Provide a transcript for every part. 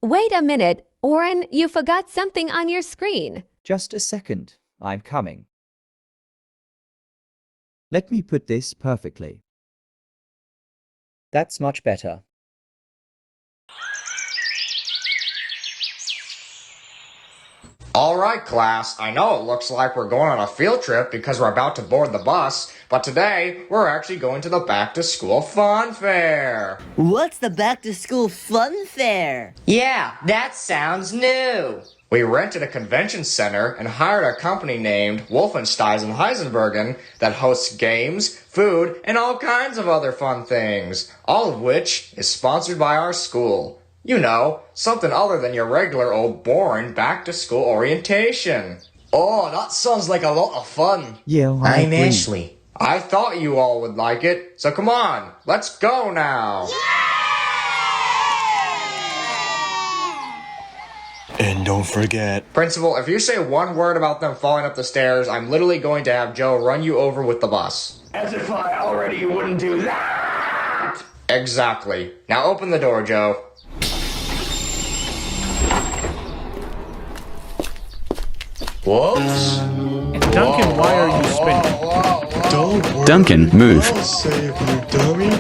Wait a minute, Oren, you forgot something on your screen. Just a second. I'm coming. Let me put this perfectly. That's much better. Alright, class, I know it looks like we're going on a field trip because we're about to board the bus, but today we're actually going to the back-to-school fun fair. What's the back-to-school fun fair? Yeah, that sounds new. We rented a convention center and hired a company named Wolfenstein and Heisenbergen that hosts games, food, and all kinds of other fun things, all of which is sponsored by our school. You know, something other than your regular old boring back-to-school orientation. Oh, that sounds like a lot of fun. Yeah, I I'm agree. Ashley. I thought you all would like it, so come on, let's go now. And don't forget... Principal, if you say one word about them falling up the stairs, I'm literally going to have Joe run you over with the bus. As if I already wouldn't do that! Exactly. Now open the door, Joe. Whoops. Duncan, why are you spinning? Don't worry. Duncan, move. I'll save you, dummy.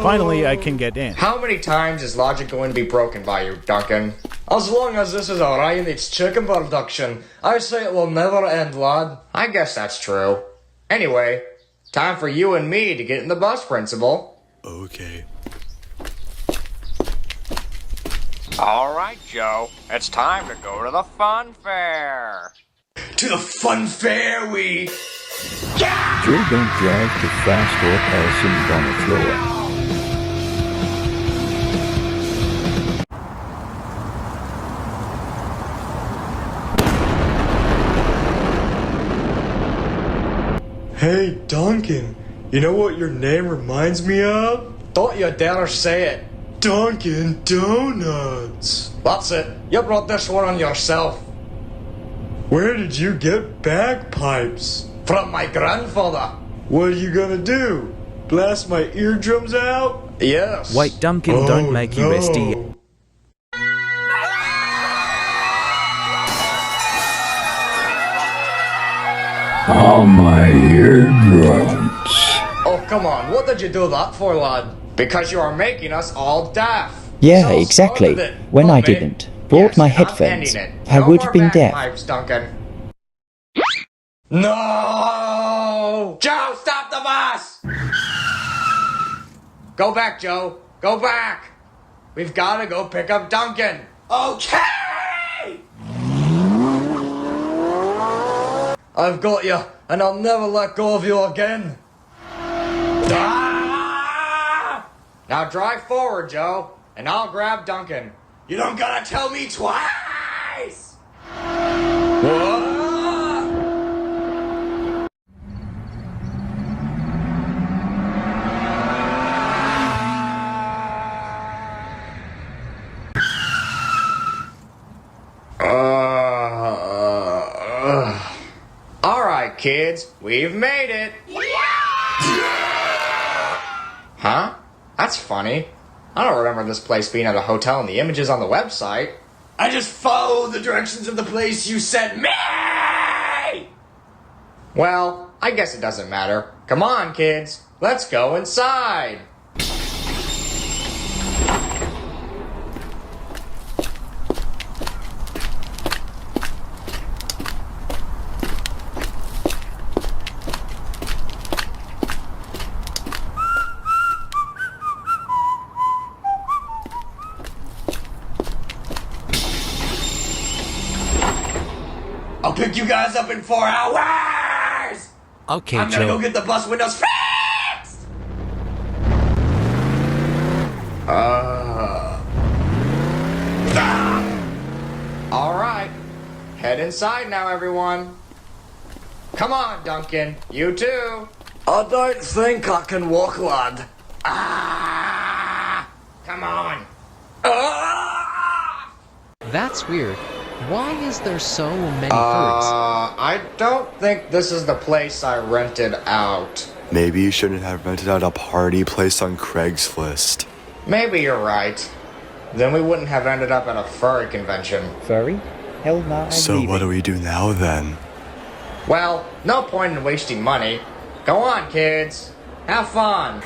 Finally, I can get in. How many times is logic going to be broken by you, Duncan? As long as this is a Ryan's chicken production, I say it will never end, lad. I guess that's true. Anyway, time for you and me to get in the bus, Principal. Okay. Alright, Joe. It's time to go to the fun fair. To the fun fair we... Joe don't drive too fast or else you're gonna throw it. Hey, Duncan. You know what your name reminds me of? Don't you dare say it. Dunkin' Donuts. That's it. You brought this one on yourself. Where did you get bagpipes? From my grandfather. What are you gonna do? Blast my eardrums out? Yes. Wait, Duncan, don't make no. USD. Oh, my eardrums. Oh, come on. What did you do that for, lad? Because you are making us all deaf. Yeah, So exactly. started it. When I Okay. didn't. Brought Yes, my I'm headphones. ending it. I No would more have been deaf. bagpipes, Duncan. No! Joe, stop the bus! Go back, Joe. Go back. We've got to go pick up Duncan. Okay! I've got you, and I'll never let go of you again. Ah! Now drive forward, Joe, and I'll grab Duncan. You don't gotta tell me twice! What? Alright, kids, we've made it. Huh? That's funny. I don't remember this place being at a hotel in the images on the website. I just followed the directions of the place you sent me! Well, I guess it doesn't matter. Come on, kids. Let's go inside. I'll pick you guys up in 4 hours! Okay, I'm gonna Joe. go get the bus windows fixed! Alright. Head inside now, everyone. Come on, Duncan. You too. I don't think I can walk, lad. Come on. That's weird. Why is there so many furries? I don't think this is the place I rented out. Maybe you shouldn't have rented out a party place on Craigslist. Maybe you're right. then we wouldn't have ended up at a furry convention. Furry? Hell nah, So what do we do now then? Well, no point in wasting money. Go on, kids. Have fun.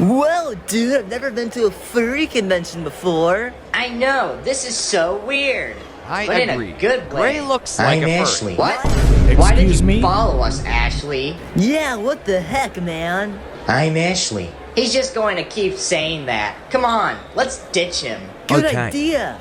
Whoa, dude, I've never been to a furry convention before. I know, this is so weird. I but agree. in a good way. Gray looks like I'm a furry. Ashley. What? Why did Excuse you me? follow us, Ashley? Yeah, what the heck, man? I'm Ashley. He's just going to keep saying that. Come on, let's ditch him. Good Okay. idea.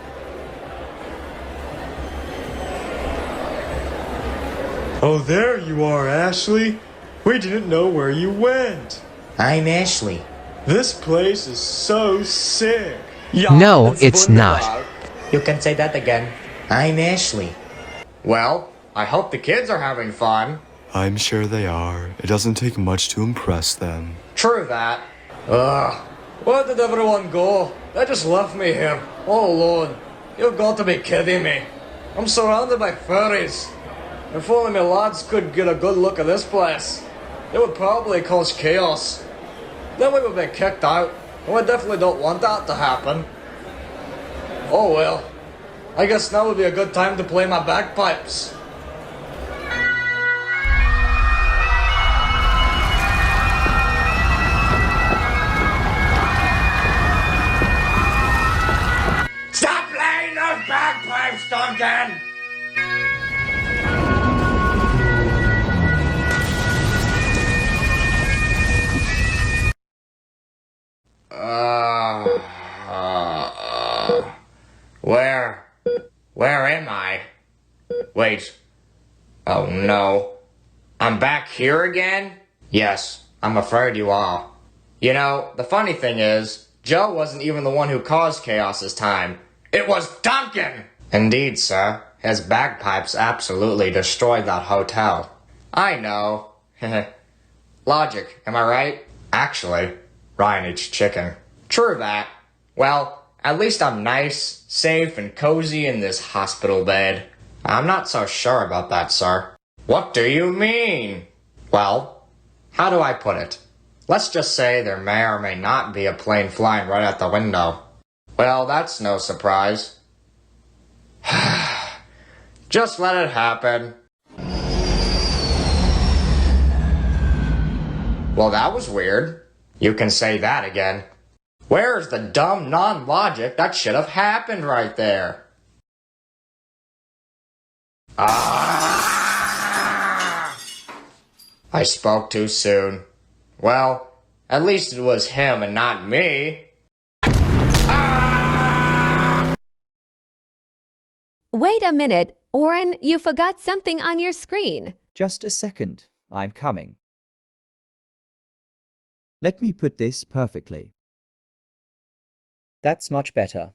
Oh, there you are, Ashley. We didn't know where you went. I'm Ashley. This place is so sick. No, it's not. You can say that again. I'm Ashley. Well, I hope the kids are having fun. I'm sure they are. It doesn't take much to impress them. True that. Ugh. Where did everyone go? They just left me here, all alone. You've got to be kidding me. I'm surrounded by furries. If only my lads could get a good look at this place. It would probably cause chaos. Then we would be kicked out, and we definitely don't want that to happen. Oh well. I guess now would be a good time to play my bagpipes. Stop playing those bagpipes, Duncan! Where am I? Wait. Oh no. I'm back here again? Yes, I'm afraid you are. You know, the funny thing is, Joe wasn't even the one who caused chaos this time. It was Duncan! Indeed, sir. His bagpipes absolutely destroyed that hotel. I know. Logic, am I right? Actually, Ryan eats chicken. True that. Well, at least I'm nice, safe, and cozy in this hospital bed. I'm not so sure about that, sir. What do you mean? Well, how do I put it? Let's just say there may or may not be a plane flying right out the window. Well, that's no surprise. Just let it happen. Well, that was weird. You can say that again. Where's the dumb non-logic that should have happened right there? Ah! I spoke too soon. Well, at least it was him and not me. Ah! Wait a minute, Oren, you forgot something on your screen. Just a second. I'm coming. Let me put this perfectly. That's much better.